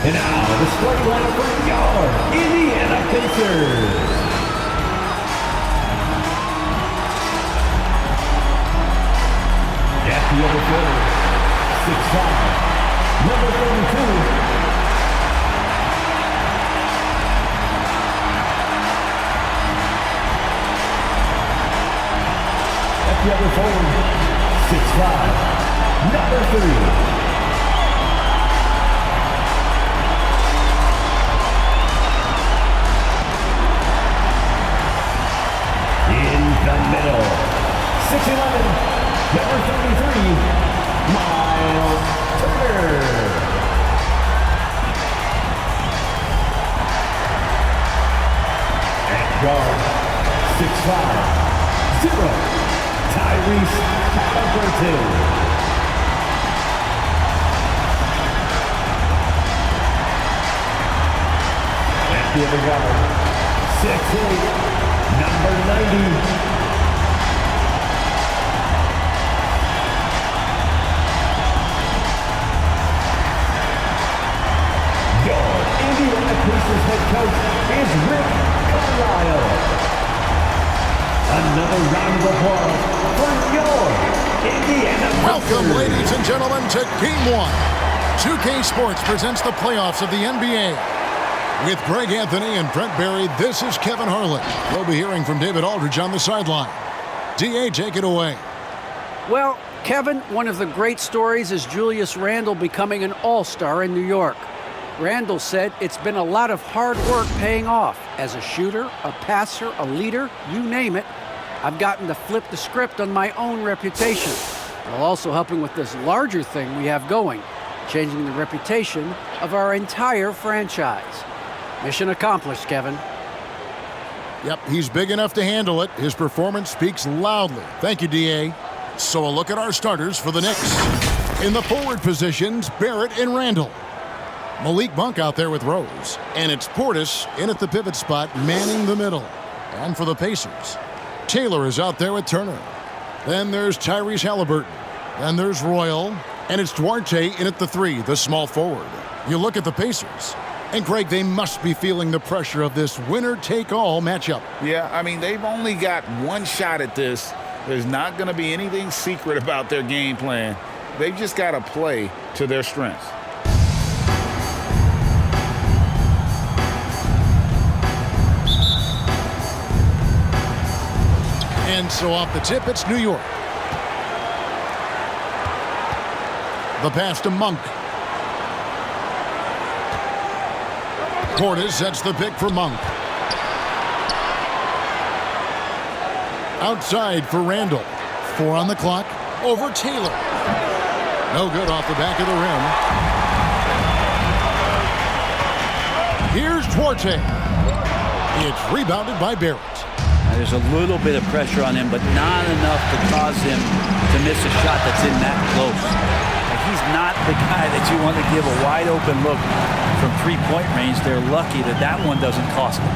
And now the starting lineup for your Indiana Pacers. At the other field, 6'5", number 32. The other forward, 6'5", number 3. In the middle, 6'11", number 33, Miles Turner. At guard, 6'5", 0. Tyrese Halliburton. At the other guard, 6'8", number 90. Your Indiana Pacers head coach is Rick Carlisle. Another round of applause for your Indiana Pacers. Welcome, ladies and gentlemen, to Game 1. 2K Sports presents the playoffs of the NBA. With Greg Anthony and Brent Barry, this is Kevin Harlan. We'll be hearing from David Aldridge on the sideline. D.A., take it away. Well, Kevin, one of the great stories is Julius Randle becoming an all-star in New York. Randle said it's been a lot of hard work paying off. As a shooter, a passer, a leader, you name it, I've gotten to flip the script on my own reputation, while also helping with this larger thing we have going, changing the reputation of our entire franchise. Mission accomplished, Kevin. Yep, he's big enough to handle it. His performance speaks loudly. Thank you, D.A. So a look at our starters for the Knicks. In the forward positions, Barrett and Randle. Malik Monk out there with Rose. And it's Portis in at the pivot spot, manning the middle. And for the Pacers, Taylor is out there with Turner. Then there's Tyrese Halliburton. Then there's Royal. And it's Duarte in at the 3, the small forward. You look at the Pacers. And, Greg, they must be feeling the pressure of this winner-take-all matchup. Yeah, I mean, they've only got one shot at this. There's not going to be anything secret about their game plan. They've just got to play to their strengths. And so off the tip, it's New York. The pass to Monk. Portis sets the pick for Monk. Outside for Randle. 4 on the clock. Over Taylor. No good off the back of the rim. Here's Duarte. It's rebounded by Barrett. There's a little bit of pressure on him, but not enough to cause him to miss a shot that's in that close. He's not the guy that you want to give a wide open look from three-point range. They're lucky that that one doesn't cost them.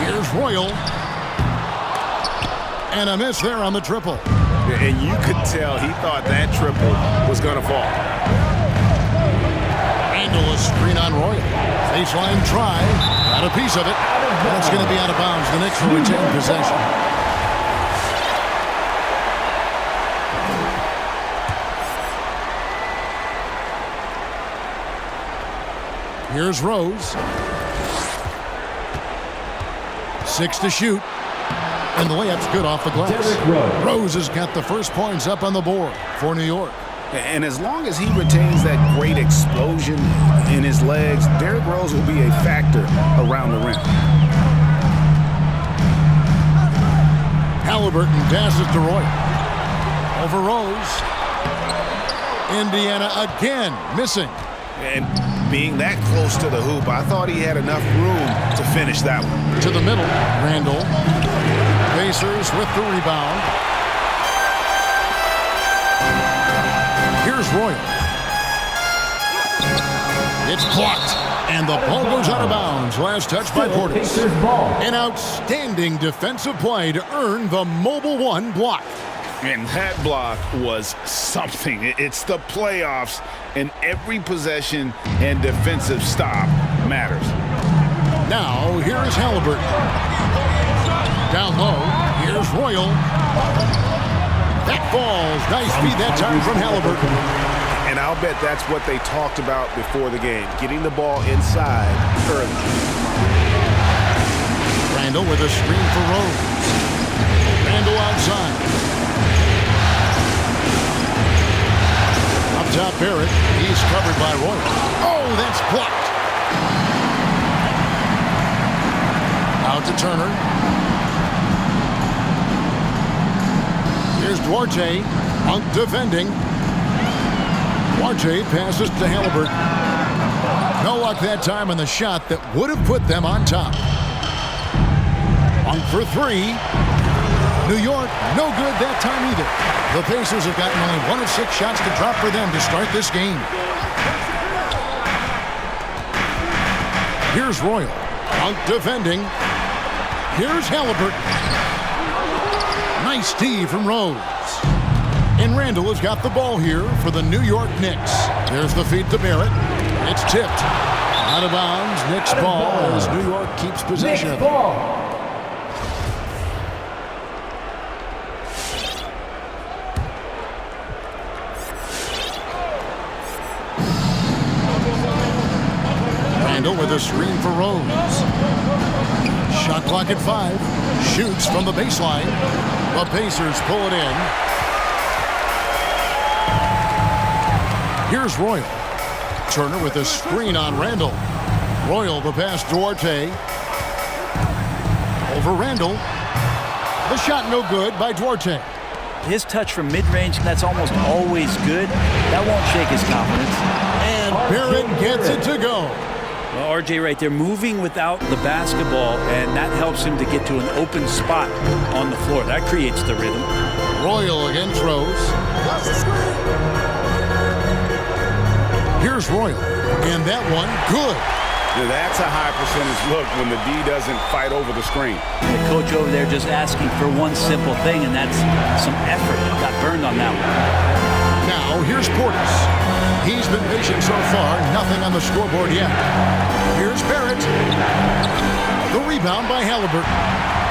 Here's Royal. And a miss there on the triple. And you could tell he thought that triple was going to fall. Randle, a screen on Royal. Baseline try. Got a piece of it. And it's going to be out of bounds. The Knicks will retain possession. Here's Rose. 6 to shoot. And the layup's good off the glass. Rose has got the first points up on the board for New York. And as long as he retains that great explosion in his legs, Derrick Rose will be a factor around the rim. Halliburton passes to Roy. Over Rose. Indiana again missing. And being that close to the hoop, I thought he had enough room to finish that one. To the middle, Randle. Pacers with the rebound. Here's Royal. It's blocked, and the ball goes out of bounds. Last touch by Portis. An outstanding defensive play to earn the Mobile One block. And that block was something. It's the playoffs, and every possession and defensive stop matters. Now, here's Halliburton. Down low, here's Royal. That falls. Nice feed that time from Halliburton. And I'll bet that's what they talked about before the game, getting the ball inside early. Randall with a screen for Rose. Randall outside. Up top, Barrett. He's covered by Royal. Oh, that's blocked. Out to Turner. Here's Duarte. Monk defending. Duarte passes to Halliburton. No luck that time on the shot that would have put them on top. Monk for three. New York, no good that time either. The Pacers have gotten only 1 of 6 shots to drop for them to start this game. Here's Royal. Monk defending. Here's Halliburton. Nice D from Rose. And Randall has got the ball here for the New York Knicks. There's the feed to Barrett. It's tipped. Out of bounds. Knicks ball as New York keeps possession of it. Randall with a screen for Rose. Shot clock at 5. Shoots from the baseline. The Pacers pull it in. Here's Royal. Turner with a screen on Randall. Royal the pass Duarte. Over Randall. The shot no good by Duarte. His touch from mid-range, that's almost always good. That won't shake his confidence. And Barrett gets it to go. Well, RJ right there, moving without the basketball, and that helps him to get to an open spot on the floor. That creates the rhythm. Royal against Rose. Here's Royal. And that one, good. Yeah, that's a high percentage look when the D doesn't fight over the screen. The coach over there just asking for one simple thing, and that's some effort. Got burned on that one. Now, here's Portis. He's been patient so far. Nothing on the scoreboard yet. Here's Barrett. The rebound by Halliburton.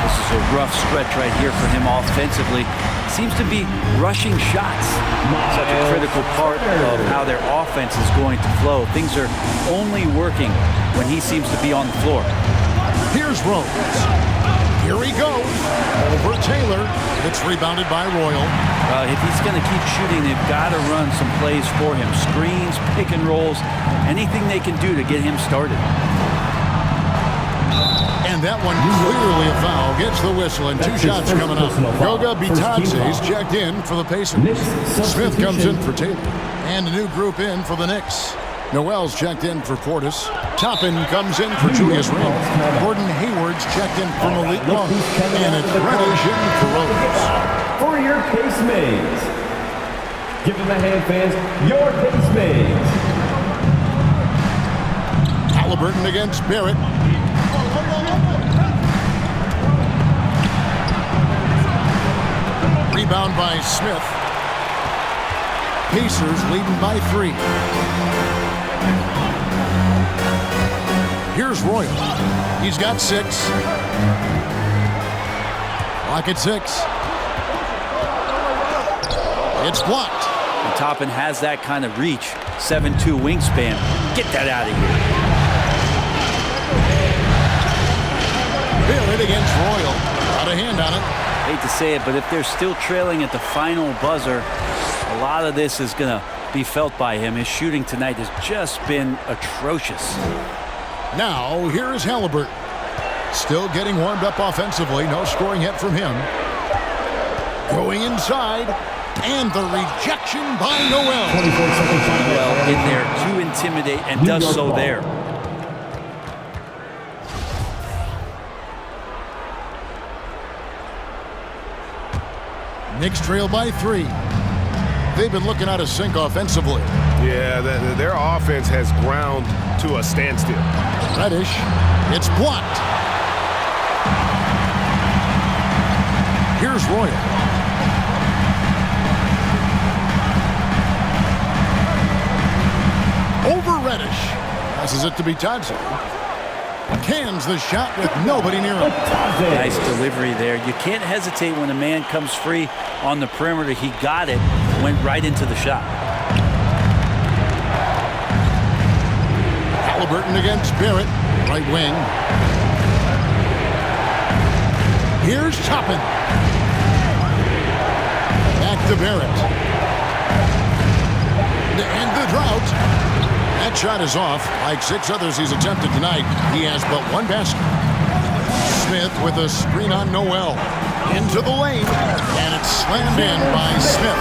This is a rough stretch right here for him offensively. Seems to be rushing shots. Such a critical part of how their offense is going to flow. Things are only working when he seems to be on the floor. Here's Rose. Here he goes. Over Taylor. It's rebounded by Royal. If he's going to keep shooting, they've got to run some plays for him. Screens, pick and rolls, anything they can do to get him started. And that one clearly a foul. Gets the whistle and 2 shots coming up. Goga Bitadze's checked in for the Pacers. Smith comes in for Taylor. And a new group in for the Knicks. Noel's checked in for Portis. Toppin comes in for Julius Randle. Gordon Hayward's checked in for Malik Monk. And it's Reddish in for Rose. For your casemates. Give them a hand, fans. Your casemates. Halliburton against Barrett. Rebound by Smith. Pacers leading by 3. Here's Royal. He's got 6. Clock at 6. It's blocked. And Toppin has that kind of reach. 7'2" wingspan. Get that out of here. Barrett against Royal. Got a hand on it. Hate to say it, but if they're still trailing at the final buzzer, a lot of this is going to be felt by him. His shooting tonight has just been atrocious. Now, here's Halliburton. Still getting warmed up offensively. No scoring yet from him. Going inside. And the rejection by Noel. 24 seconds. Noel in there to intimidate and does so there. Knicks trail by 3. They've been looking out of sync offensively. Yeah, their offense has ground to a standstill. Reddish. It's blocked. Here's Royal. over Reddish. Passes it to Bitadze. Cans the shot with nobody near him. Nice delivery there. You can't hesitate when a man comes free on the perimeter. He got it, went right into the shot. Halliburton against Barrett, right wing. Here's Toppin. Back to Barrett. To end the drought. That shot is off. Like 6 others he's attempted tonight, he has but 1 basket. Smith with a screen on Noel. Into the lane. And it's slammed in by Smith.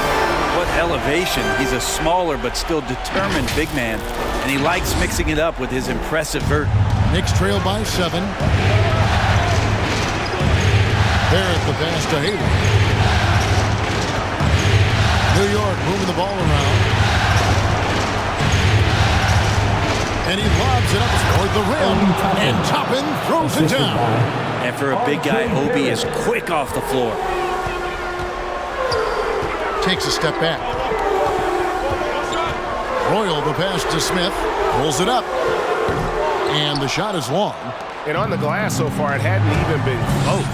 What elevation. He's a smaller but still determined big man. And he likes mixing it up with his impressive vert. Knicks trail by 7. Barrett the pass to Hayward. New York moving the ball around. And he lobs it up toward the rim. And Toppin throws it down. And for a big guy, Obi is quick off the floor. Takes a step back. Royal the pass to Smith. Pulls it up. And the shot is long. And on the glass so far, it hadn't even been close.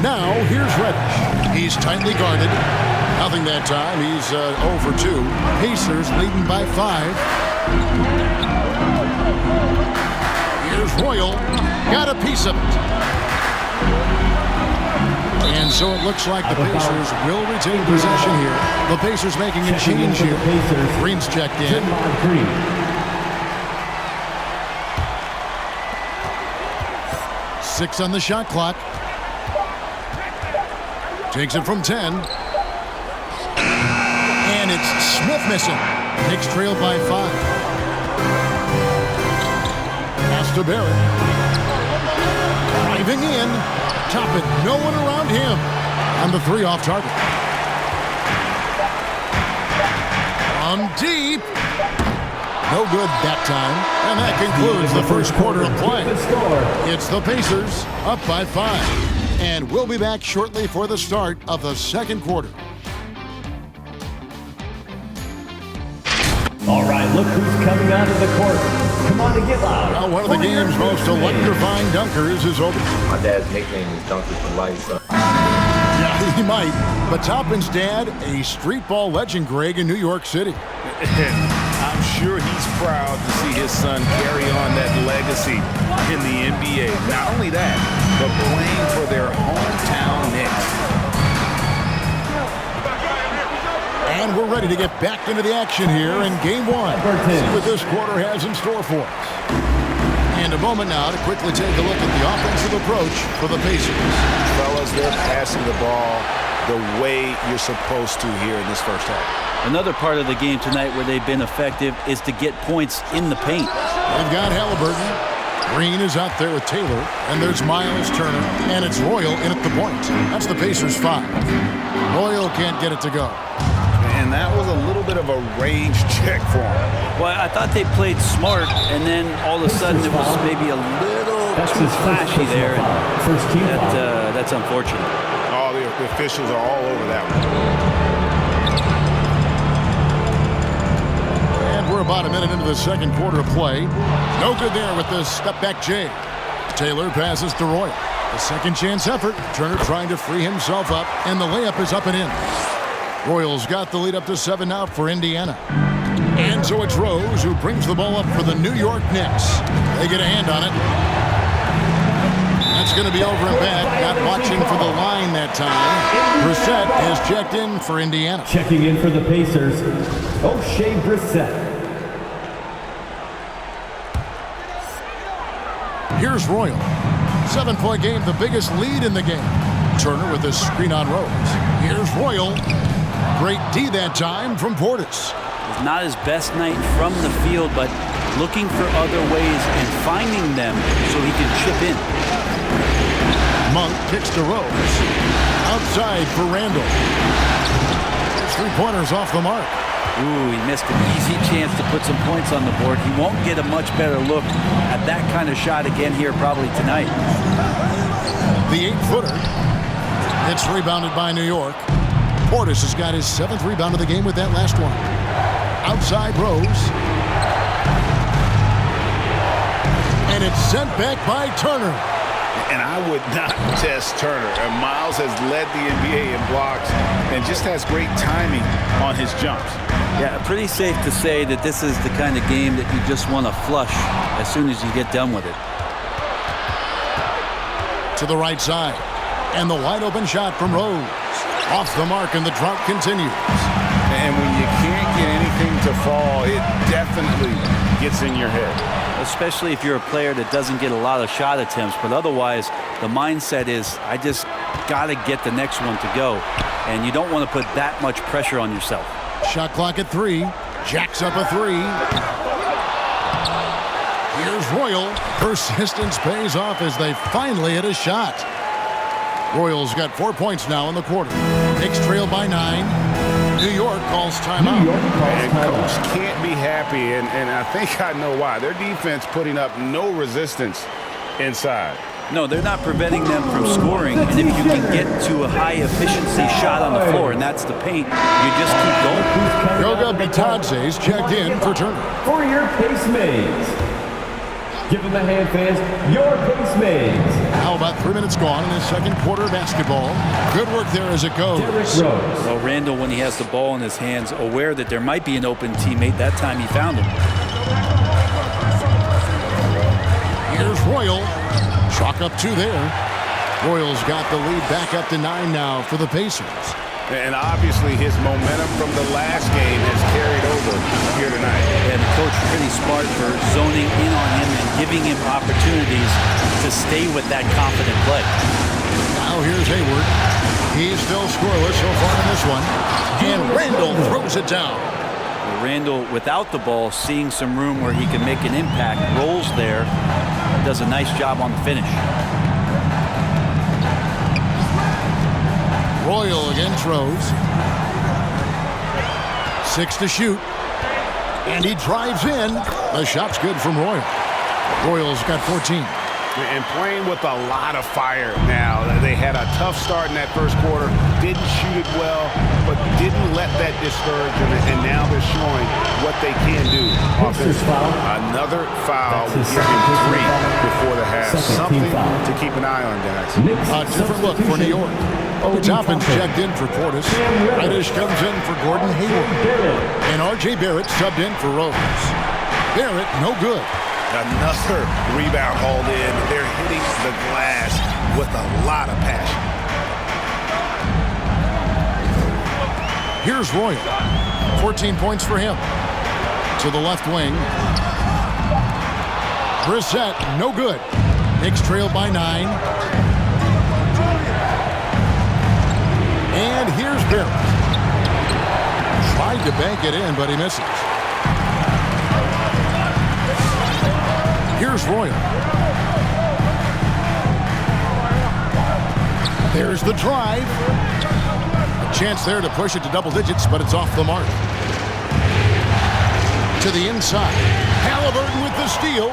Now, here's Reddish. He's tightly guarded. Nothing that time. He's 0 for 2. Pacers leading by 5. Here's Royal. Got a piece of it. And so it looks like the Pacers will retain possession here. The Pacers making a change here. Green's checked in. 6 on the shot clock. Takes it from 10. And it's Smith missing. Knicks trail by 5. Pass to Barrett. Driving in. Toppin. No one around him. On the 3 off target. On deep. No good that time. And that concludes the first quarter of play. It's the Pacers up by 5. And we'll be back shortly for the start of the second quarter. All right, look who's coming out of the court. Come on and get loud. Now, one of the game's most electrifying dunkers is over. My dad's nickname is Dunker for Life. So. Yeah, he might. But Toppin's dad, a street ball legend, Greg, in New York City. I'm sure he's proud to see his son carry on that legacy in the NBA. Not only that, but playing for their hometown Knicks. And we're ready to get back into the action here in Game 1. See what this quarter has in store for us. And a moment now to quickly take a look at the offensive approach for the Pacers. Fellas, they're passing the ball the way you're supposed to here in this first half. Another part of the game tonight where they've been effective is to get points in the paint. They've got Halliburton. Green is out there with Taylor. And there's Miles Turner. And it's Royal in at the point. That's the Pacers 5. Royal can't get it to go. And that was a little bit of a range check for him. Well, I thought they played smart, and then all of a sudden it was maybe a little too flashy there. That's unfortunate. Oh, the officials are all over that one. And we're about a minute into the second quarter of play. No good there with the step-back J. Taylor passes to Royal. A second chance effort. Turner trying to free himself up, and the layup is up and in. Royals got the lead up to 7 now for Indiana. And so it's Rose who brings the ball up for the New York Knicks. They get a hand on it. That's going to be over and back. Not watching for the line that time. Brissett has checked in for Indiana. Checking in for the Pacers, O'Shea Brissett. Here's Royal. 7-point game, the biggest lead in the game. Turner with his screen on Rose. Here's Royal. Great D that time from Portis. It's not his best night from the field, but looking for other ways and finding them so he can chip in. Monk kicks to Rose. Outside for Randall. 3-pointers off the mark. Ooh, he missed an easy chance to put some points on the board. He won't get a much better look at that kind of shot again here probably tonight. The 8-footer. It's rebounded by New York. Portis has got his 7th rebound of the game with that last one. Outside Rose. And it's sent back by Turner. And I would not test Turner. And Miles has led the NBA in blocks and just has great timing on his jumps. Yeah, pretty safe to say that this is the kind of game that you just want to flush as soon as you get done with it. To the right side. And the wide open shot from Rose. Off the mark, and the drought continues. And when you can't get anything to fall, it definitely gets in your head. Especially if you're a player that doesn't get a lot of shot attempts. But otherwise, the mindset is, I just got to get the next one to go. And you don't want to put that much pressure on yourself. Shot clock at 3. Jacks up a 3. Here's Royal. Persistence pays off as they finally hit a shot. Royal's got 4 points now in the quarter. Knicks trail by 9. New York calls timeout. And Coach can't be happy, and I think I know why. Their defense putting up no resistance inside. No, they're not preventing them from scoring. And if you can get to a high-efficiency shot on the floor, and that's the paint, you just keep going. Goga Bitadze's checked in for Turner. For your Pacemates. Give them a hand, fans. Your Pacemates. Now about 3 minutes gone in the second quarter of basketball. Good work there as it goes. Well, Randall, when he has the ball in his hands, aware that there might be an open teammate, that time he found him. Here's Royal. Chalk up 2 there. Royal's got the lead back up to 9 now for the Pacers. And obviously his momentum from the last game has carried over here tonight. And Coach pretty smart for zoning in on him and giving him opportunities to stay with that confident play. Now here's Hayward. He's still scoreless so far in this one. And Randall throws it down. Well, Randall, without the ball, seeing some room where he can make an impact, rolls there, does a nice job on the finish. Royal again throws. 6 to shoot. And he drives in. The shot's good from Royal. Royal's got 14. And playing with a lot of fire now. They had a tough start in that first quarter. Didn't shoot it well, but didn't let that discourage them. And now they're showing what they can do. Another foul. We'll give him 3 before the half. Something to keep an eye on, guys. A different look for New York. Toppin's checked in for Portis. Reddish comes in for Gordon Hayward. And R.J. Barrett subbed in for Rose. Barrett, no good. Another rebound hauled in. They're hitting the glass with a lot of passion. Here's Royal. 14 points for him. To the left wing. Brissett, no good. Knicks trail by 9. And here's Barrett. Tried to bank it in, but he misses. Here's Royal. There's the drive. A chance there to push it to double digits, but it's off the mark. To the inside. Halliburton with the steal.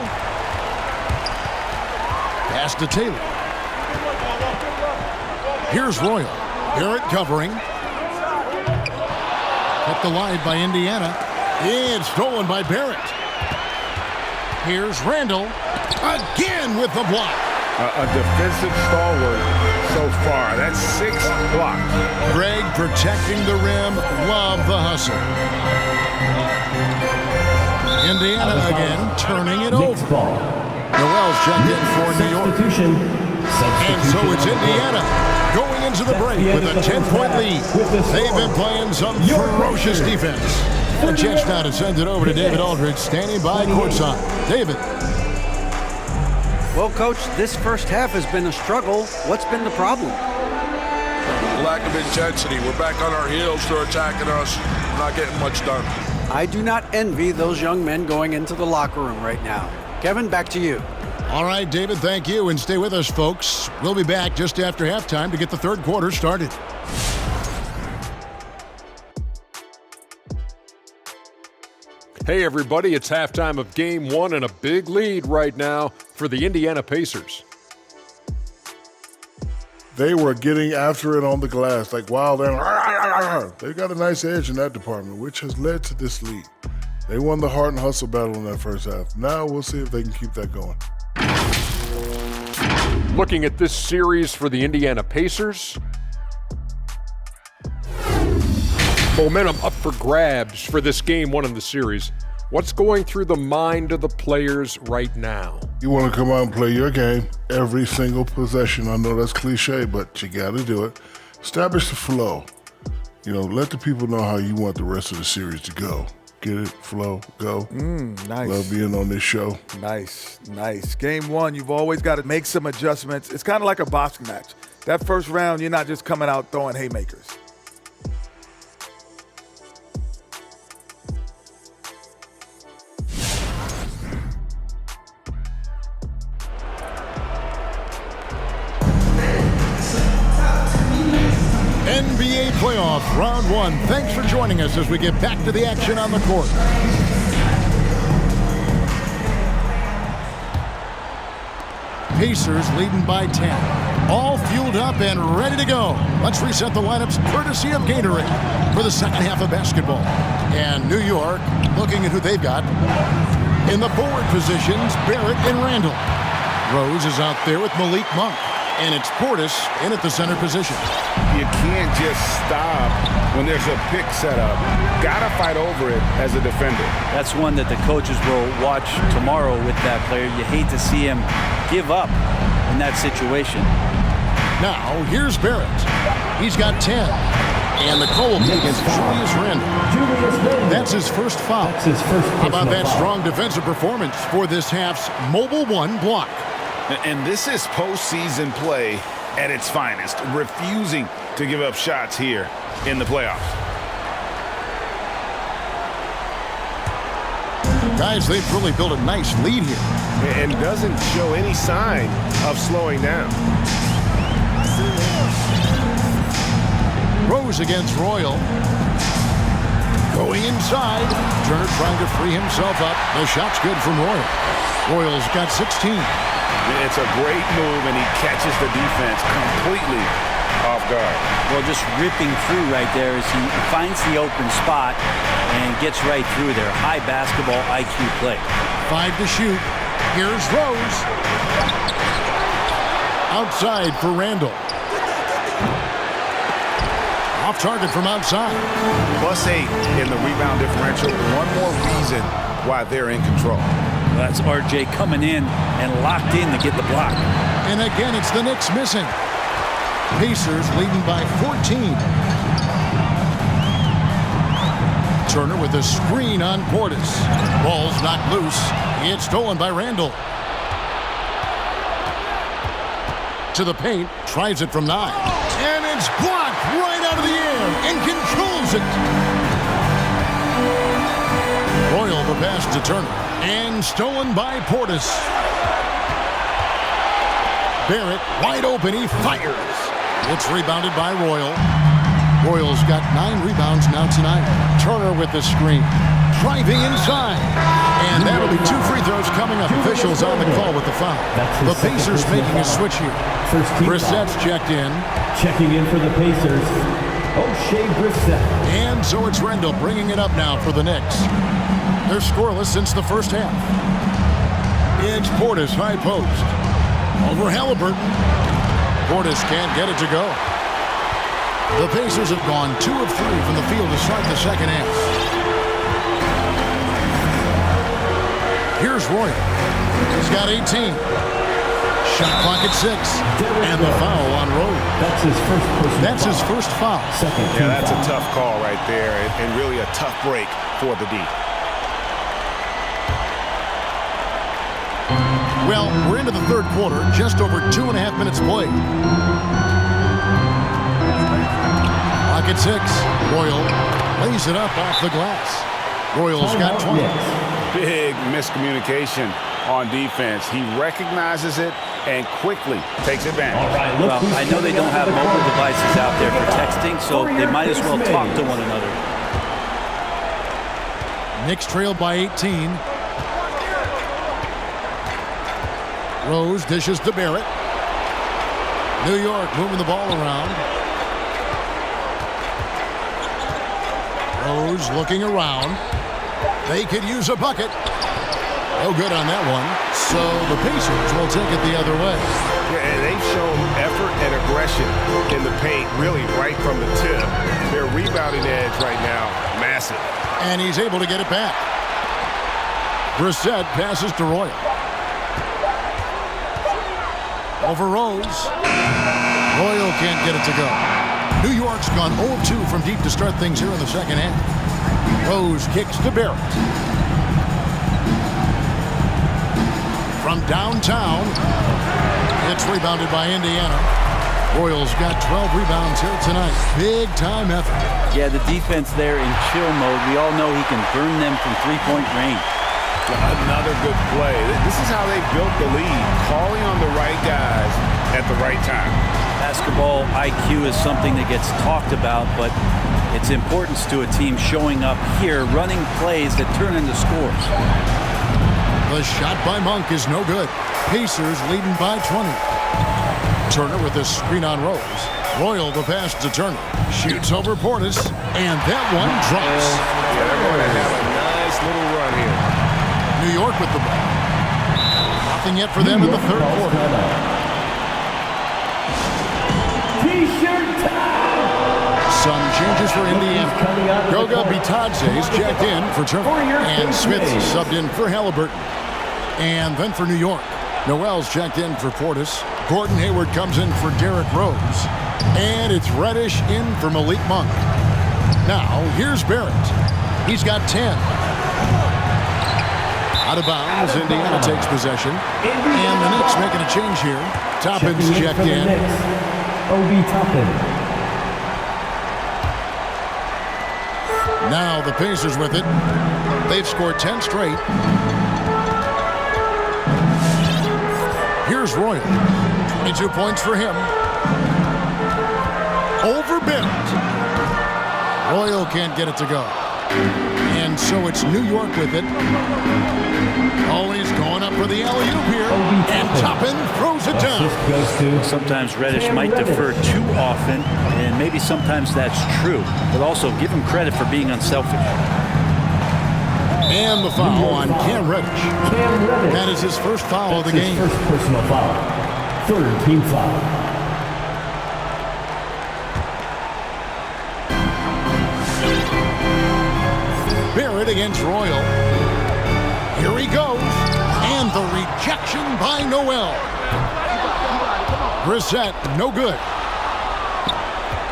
Pass to Taylor. Here's Royal. Barrett covering. Kept alive by Indiana. And stolen by Barrett. Here's Randall. Again with the block. A defensive stalwart so far. That's 6 blocks. Greg protecting the rim. Love the hustle. Indiana again turning it over. Noel's checked in for New York. And so it's Indiana going into the break with a 10-point lead. They've been playing some ferocious defense. A chance now to send it over to David Aldridge, standing by courtside. David. Well, Coach, this first half has been a struggle. What's been the problem? Lack of intensity. We're back on our heels. They're attacking us. We're not getting much done. I do not envy those young men going into the locker room right now. Kevin, back to you. All right, David, thank you. And stay with us, folks. We'll be back just after halftime to get the third quarter started. Hey everybody, it's halftime of game 1 and a big lead right now for the Indiana Pacers. They were getting after it on the glass like wild animals. They got a nice edge in that department, which has led to this lead. They won the heart and hustle battle in that first half. Now we'll see if they can keep that going. Looking at this series for the Indiana Pacers. Momentum up for grabs for this game one in the series. What's going through the mind of the players right now? You want to come out and play your game every single possession. I know that's cliche, but you got to do it. Establish the flow. Let the people know how you want the rest of the series to go. Get it? Flow, go. Nice. Love being on this show. Nice. Game one, you've always got to make some adjustments. It's kind of like a boxing match. That first round, you're not just coming out throwing haymakers. NBA playoff round one. Thanks for joining us as we get back to the action on the court. Pacers leading by 10. All fueled up and ready to go. Let's reset the lineups courtesy of Gatorade for the second half of basketball. And New York looking at who they've got. In the forward positions, Barrett and Randall. Rose is out there with Malik Monk. And it's Portis in at the center position. You can't just stop when there's a pick set up. Gotta fight over it as a defender. That's one that the coaches will watch tomorrow with that player. You hate to see him give up in that situation. Now, here's Barrett. He's got 10. And the call will be against Julius Randle. That's his first foul. How about that strong defensive performance for this half's Mobile One block? And this is postseason play at its finest, refusing to give up shots here in the playoffs. Guys, they've really built a nice lead here. And doesn't show any sign of slowing down. Rose against Royal. Going inside. Turner trying to free himself up. The shot's good from Royal. Royal's got 16. It's a great move, and he catches the defense completely off guard. Well, just ripping through right there as he finds the open spot and gets right through there. High basketball IQ play. 5 to shoot. Here's Rose. Outside for Randall. Off target from outside. +8 in the rebound differential. One more reason why they're in control. That's RJ coming in and locked in to get the block. And again, it's the Knicks missing. Pacers leading by 14. Turner with a screen on Portis. Ball's knocked loose. It's stolen by Randall. To the paint, tries it from 9. And it's blocked right out of the air and controls it. Royal the pass to Turner. And stolen by Portis. Barrett wide open. He fires. It's rebounded by Royal. Royal's got 9 rebounds now tonight. Turner with the screen. Driving inside. And that'll be 2 free throws coming up. Officials on the call with the foul. The Pacers making a switch here. Brissett's checked in. Checking in for the Pacers, O'Shea Brissett. And so it's Randall bringing it up now for the Knicks. They're scoreless since the first half. It's Portis, high post. Over Halliburton. Portis can't get it to go. The Pacers have gone 2 of 3 from the field to start the second half. Here's Royal. He's got 18. Shot clock at 6. And the foul on Rose. That's his first foul. Yeah, that's a tough call right there, and really a tough break for the D. Well, we're into the third quarter, just over 2.5 minutes played. Clock at 6. Royal lays it up off the glass. Royal's got 20. Big miscommunication on defense. He recognizes it and quickly takes advantage. All right, well, I know they don't have mobile devices out there for texting, so they might as well talk to one another. Knicks trailed by 18. Rose dishes to Barrett. New York moving the ball around. Rose looking around. They could use a bucket. No good on that one. So the Pacers will take it the other way. Yeah, and they've shown effort and aggression in the paint, really right from the tip. Their rebounding edge right now, massive. And he's able to get it back. Brissett passes to Royal. Over Rose. Royal can't get it to go. New York's gone 0-2 from deep to start things here in the second half. Rose kicks to Barrett. From downtown, it's rebounded by Indiana. Royals got 12 rebounds here tonight. Big time effort. Yeah, the defense there in chill mode. We all know he can burn them from three-point range. Another good play. This is how they built the lead, calling on the right guys at the right time. Basketball IQ is something that gets talked about, but its importance to a team showing up here, running plays that turn into scores. The shot by Monk is no good. Pacers leading by 20. Turner with a screen on Rose. Royal the pass to Turner. Shoots over Portis, and that one drops. Yeah, they're going to have a nice little run here. New York with the ball. Nothing yet for them in the third quarter. T-shirt time. Some changes for Indiana. Goga Bitadze's checked in for Turner. And Smith's subbed in for Halliburton. And then for New York, Noel's checked in for Portis. Gordon Hayward comes in for Derrick Rose. And it's Reddish in for Malik Monk. Now, here's Barrett. He's got 10. Out of bounds, Indiana takes possession. And the Knicks making a change here. Toppin's checked in. Obi Toppin. Now the Pacers with it. They've scored 10 straight. Here's Royal. 22 points for him. Over Barrett. Royal can't get it to go. And so it's New York with it. Always going up for the alley-oop here. And Toppin throws it down. Sometimes Reddish might defer too often, and maybe sometimes that's true. But also give him credit for being unselfish. And the foul on Cam Reddish. That is his first foul of the game. First personal foul. Third team foul. Barrett against Royal. Here he goes. And the rejection by Noel. Brissett, no good.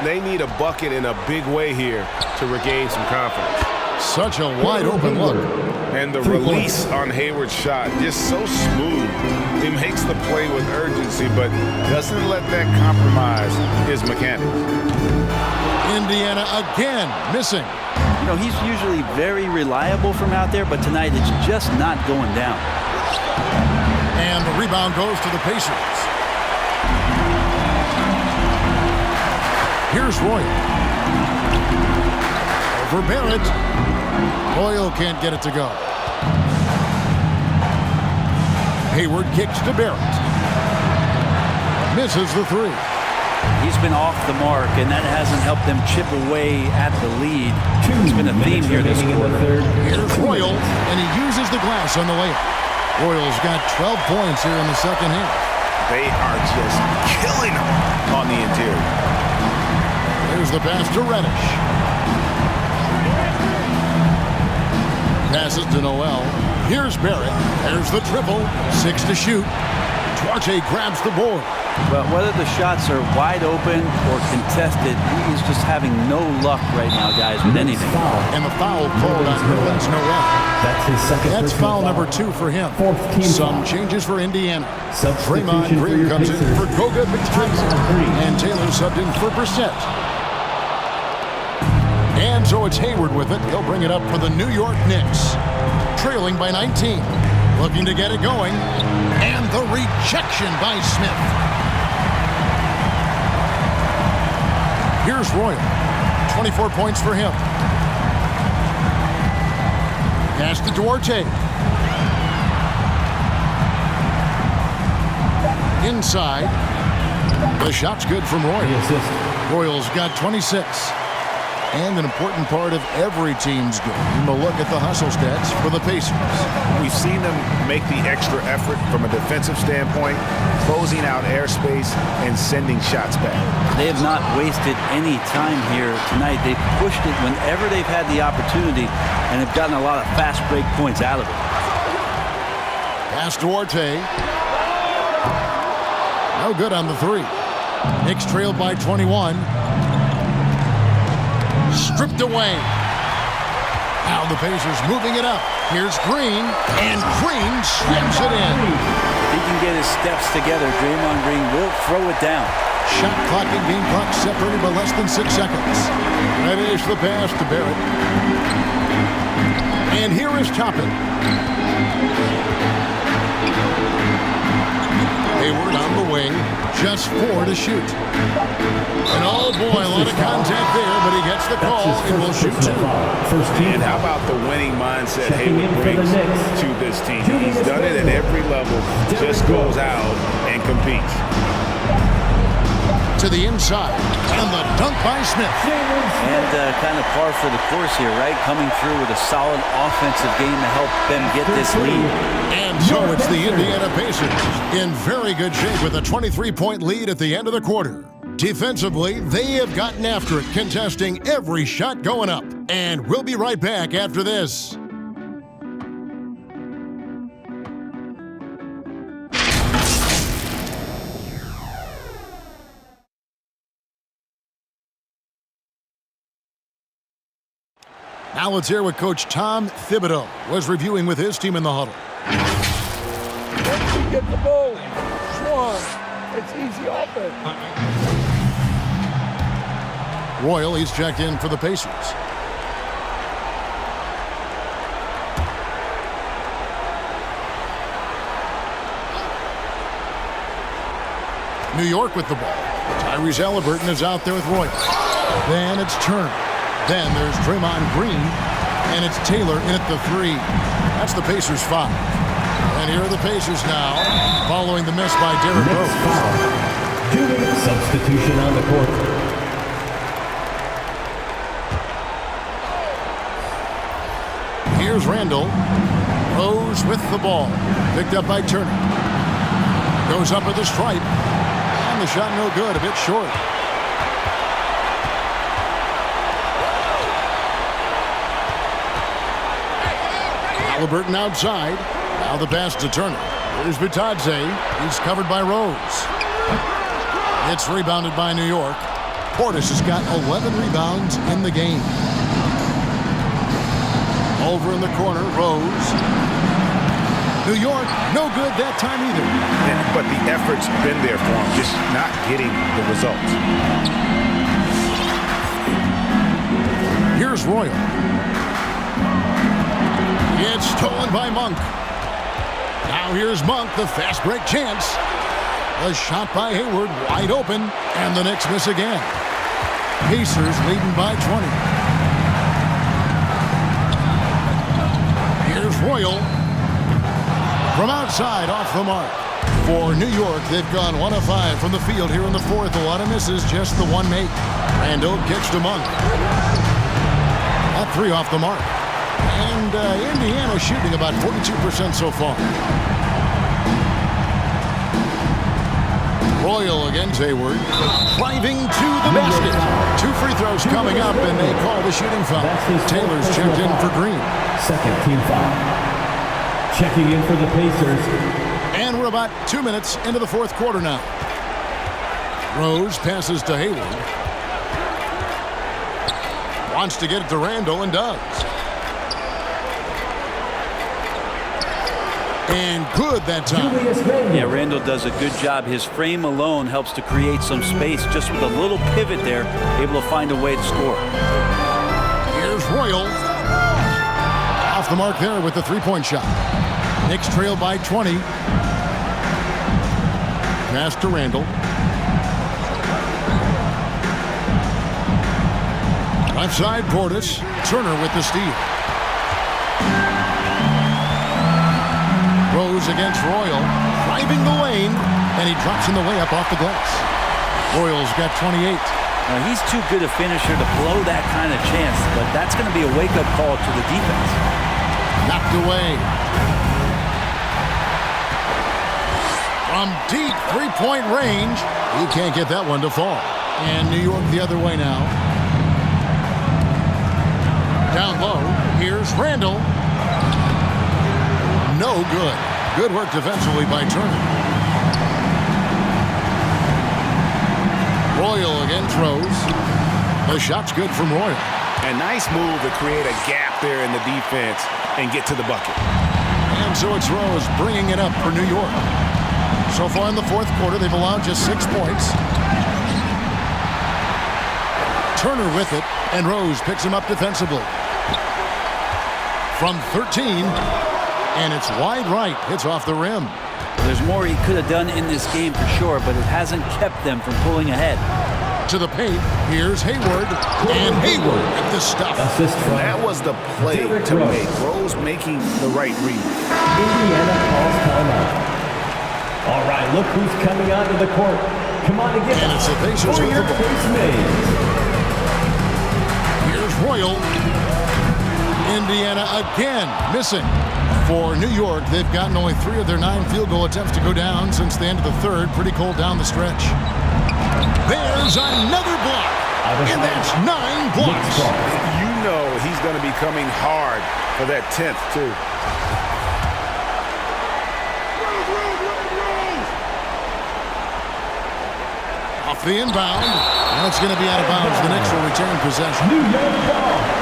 They need a bucket in a big way here to regain some confidence. Such a wide open look. And the release on Hayward's shot, just so smooth. He makes the play with urgency, but doesn't let that compromise his mechanics. Indiana again missing. You know, he's usually very reliable from out there, but tonight it's just not going down. And the rebound goes to the Pacers. Here's Royal. Over Barrett. Royal can't get it to go. Hayward kicks to Barrett. Misses the three. He's been off the mark, and that hasn't helped them chip away at the lead. It's been a theme here this quarter. Here's Royal, and he uses the glass on the layup. Royal's got 12 points here in the second half. They are just killing them on the interior. Here's the pass to Reddish. Passes to Noel. Here's Barrett. There's the triple. 6 to shoot. Duarte grabs the board. But whether the shots are wide open or contested, he's just having no luck right now, guys, with anything. And the foul called on Nerlens Noel. That's his second. That's foul number 2 for him. Some changes for Indiana. Substitution Draymond Green comes in Pacers. for Goga Bitadze. And Taylor subbed in for Brissett. And so it's Hayward with it. He'll bring it up for the New York Knicks. Trailing by 19. Looking to get it going. And the rejection by Smith. Here's Royal. 24 points for him. Pass to Duarte. Inside. The shot's good from Royal. Royal's got 26. and an important part of every team's game. A look at the hustle stats for the Pacers. We've seen them make the extra effort from a defensive standpoint, closing out airspace and sending shots back. They have not wasted any time here tonight. They've pushed it whenever they've had the opportunity and have gotten a lot of fast break points out of it. Pass to Orte. No good on the three. Knicks trailed by 21. Stripped away. Now the Pacers moving it up. Here's Green, and Green slams it in. If he can get his steps together, Draymond Green will throw it down. Shot clock and game clock separated by less than 6 seconds. That is the pass to Barrett. And here is Toppin. Hayward on the wing, just 4 to shoot. And oh boy, a lot of contact there, but he gets the call and will shoot 2. And how about the winning mindset Hayward brings to this team? He's done it at every level, just goes out and competes. To the inside, and the dunk by Smith. And kind of par for the course here, right? Coming through with a solid offensive game to help them get this lead. And so it's the Indiana Pacers in very good shape with a 23-point lead at the end of the quarter. Defensively, they have gotten after it, contesting every shot going up. And we'll be right back after this. Now let's hear what Coach Tom Thibodeau was reviewing with his team in the huddle. Once you get the ball, Swan, it's easy offense. Royal, he's checked in for the Pacers. New York with the ball. Tyrese Halliburton is out there with Royal. Then it's Turner. Then there's Draymond Green, and it's Taylor in at the 3. That's the Pacers' 5. And here are the Pacers now, following the miss by Derrick Rose. Substitution on the court. Here's Randall. Rose with the ball. Picked up by Turner. Goes up with the stripe. And the shot no good, a bit short. Halliburton outside. Now the pass to Turner. Here's Bitadze. He's covered by Rose. It's rebounded by New York. Portis has got 11 rebounds in the game. Over in the corner, Rose. New York, no good that time either. But the effort's been there for him, just not getting the results. Here's Royal. It's stolen by Monk. Now here's Monk, the fast break chance. A shot by Hayward, wide open, and the Knicks miss again. Pacers leading by 20. Here's Royal. From outside, off the mark. For New York, they've gone 1 of 5 from the field here in the fourth. A lot of misses, just the one make. Randall kicks to Monk. That 3 off the mark. And Indiana shooting about 42% so far. Royal against Hayward. Driving to the basket. 2 free throws coming up, and they call the shooting foul. Taylor's checked in for Green. Second team foul. Checking in for the Pacers. And we're about 2 minutes into the fourth quarter now. Rose passes to Hayward. Wants to get it to Randall and does. And good that time. Yeah, Randall does a good job. His frame alone helps to create some space. Just with a little pivot there, able to find a way to score. Here's Royal. Off the mark there with the three-point shot. Knicks trail by 20. Pass to Randall. Left side, Portis. Turner with the steal. Rose against Royal, driving the lane, and he drops in the layup off the glass. Royal's got 28. Now, he's too good a finisher to blow that kind of chance, but that's going to be a wake-up call to the defense. Knocked away. From deep three-point range, he can't get that one to fall. And New York the other way now. Down low, here's Randall. No good. Good work defensively by Turner. Royal again throws. The shot's good from Royal. A nice move to create a gap there in the defense and get to the bucket. And so it's Rose bringing it up for New York. So far in the fourth quarter, they've allowed just 6 points. Turner with it, and Rose picks him up defensively. From 13, and it's wide right. Hits off the rim. There's more he could have done in this game for sure, but it hasn't kept them from pulling ahead. To the paint, here's Hayward, and Hayward with the stuff. That was the play to make. Rose making the right read. Indiana calls timeout. All right, look who's coming onto the court. Come on and get And it's the Pacers for with your the ball. Pace Mates. Here's Royal. Indiana again missing. For New York, they've gotten only 3 of their 9 field goal attempts to go down since the end of the third. Pretty cold down the stretch. There's another block. And that's 9 blocks. You know he's going to be coming hard for that 10th, too. Off the inbound. Now it's going to be out of bounds. The Knicks will retain possession. New York ball.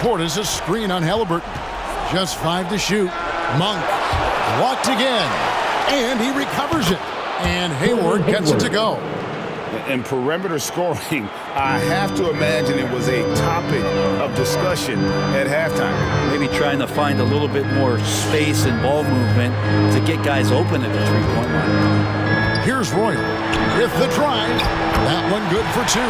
Portis a screen on Halliburton. Just 5 to shoot. Monk walked again. And he recovers it. And Hayward gets it to go. And perimeter scoring, I have to imagine it was a topic of discussion at halftime. Maybe trying to find a little bit more space and ball movement to get guys open at the three-point line. Here's Royal with the drive. That one good for 2.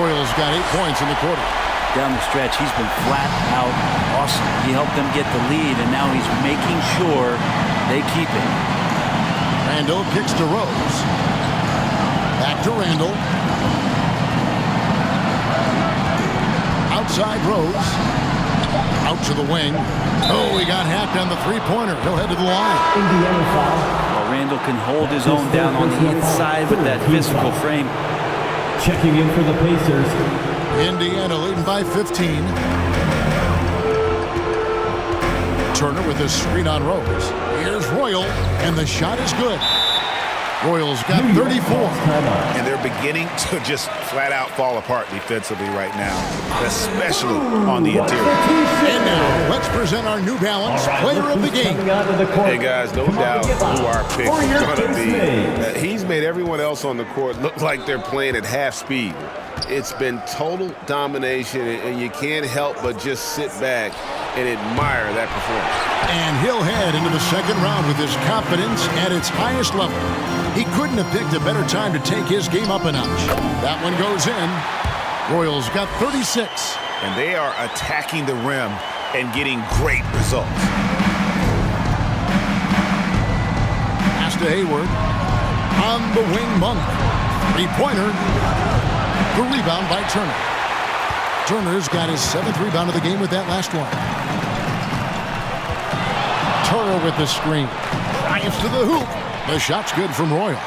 Royal's got 8 points in the quarter. Down the stretch, he's been flat out awesome. He helped them get the lead, and now he's making sure they keep it. Randall kicks to Rose. Back to Randall. Outside Rose. Out to the wing. Oh, he got hacked on the three-pointer. He'll head to the line. Indiana foul. Well, Randall can hold his own down on the inside with that physical frame. Checking in for the Pacers. Indiana leading by 15. Turner with a screen on Rose. Here's Royal, and the shot is good. Royal's got 34. And they're beginning to just flat out fall apart defensively right now, especially on the interior. And now, let's present our New Balance player of the game. Hey guys, no doubt who our pick is going to be. He's made everyone else on the court look like they're playing at half speed. It's been total domination, and you can't help but just sit back and admire that performance. And he'll head into the second round with his confidence at its highest level. He couldn't have picked a better time to take his game up a notch. That one goes in. Royals got 36. And they are attacking the rim and getting great results. Pass to Hayward. On the wing, Monk. Three-pointer. The rebound by Turner. Turner's got his 7th rebound of the game with that last one. Turner with the screen. Drives to the hoop. The shot's good from Royal.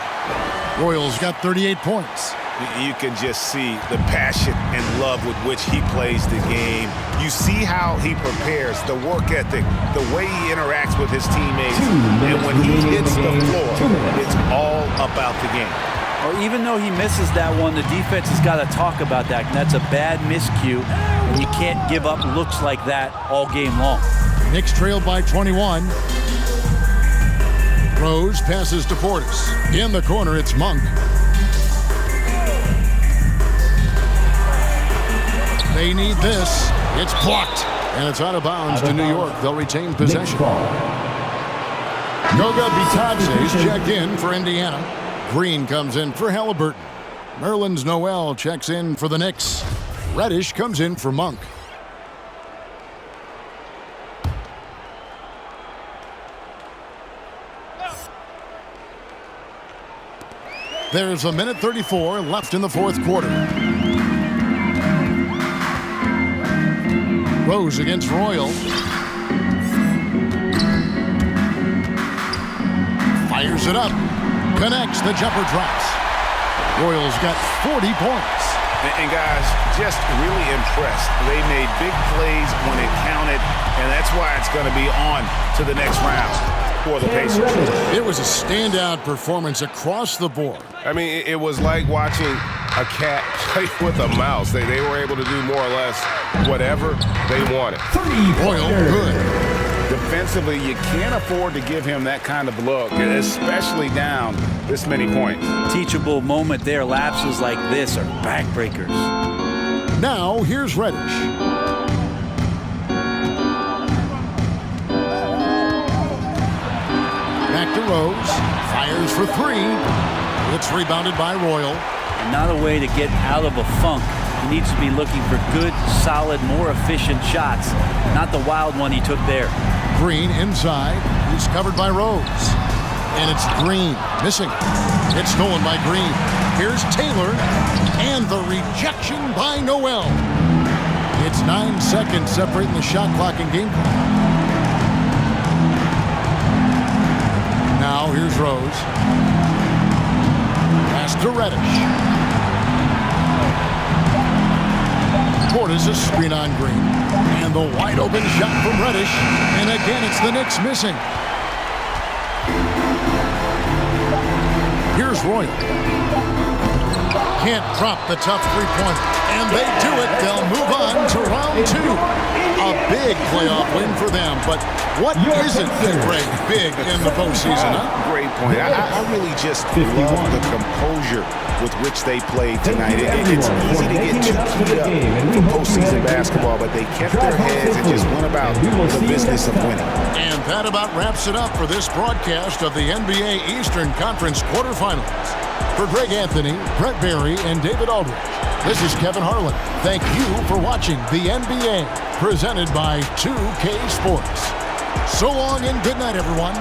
Royal's got 38 points. You can just see the passion and love with which he plays the game. You see how he prepares, the work ethic, the way he interacts with his teammates. And when he hits the floor, it's all about the game. Or even though he misses that one, the defense has got to talk about that. And that's a bad miscue. And you can't give up looks like that all game long. Knicks trailed by 21. Rose passes to Portis. In the corner, it's Monk. They need this. It's blocked. And it's out of bounds to New York. They'll retain possession. Goga Bitadze is checked in for Indiana. Green comes in for Halliburton. Nerlens Noel checks in for the Knicks. Reddish comes in for Monk. There's a minute 34 left in the fourth quarter. Rose against Royal. Fires it up. Connects. The jumper drops. Royals got 40 points. And guys, just really impressed. They made big plays when it counted, and that's why it's going to be on to the next round for the Pacers. It was a standout performance across the board. I mean, it was like watching a cat play with a mouse. They were able to do more or less whatever they wanted. Royal good. Defensively, you can't afford to give him that kind of look, especially down this many points. Teachable moment there. Lapses like this are backbreakers. Now, here's Reddish. Back to Rose. Fires for three. It's rebounded by Royal. Not a way to get out of a funk. He needs to be looking for good, solid, more efficient shots. Not the wild one he took there. Green inside. He's covered by Rose. And it's Green missing. It's stolen by Green. Here's Taylor. And the rejection by Noel. It's 9 seconds separating the shot clock and game clock. Now here's Rose. Pass to Reddish. Portis a screen on Green. And the wide open shot from Reddish. And again, it's the Knicks missing. Here's Royal. Can't drop the tough three-pointer. And they do it. They'll move on to round two. A big playoff win for them. But what isn't, Greg, big in the postseason, huh? Great point. I really just love the composure with which they played tonight. It's easy to get too keyed up for postseason basketball, but they kept their heads and just went about the business of winning. And that about wraps it up for this broadcast of the NBA Eastern Conference quarterfinals. For Greg Anthony, Brett Barry, and David Aldridge, this is Kevin Harlan. Thank you for watching the NBA, presented by 2K Sports. So long and good night, everyone.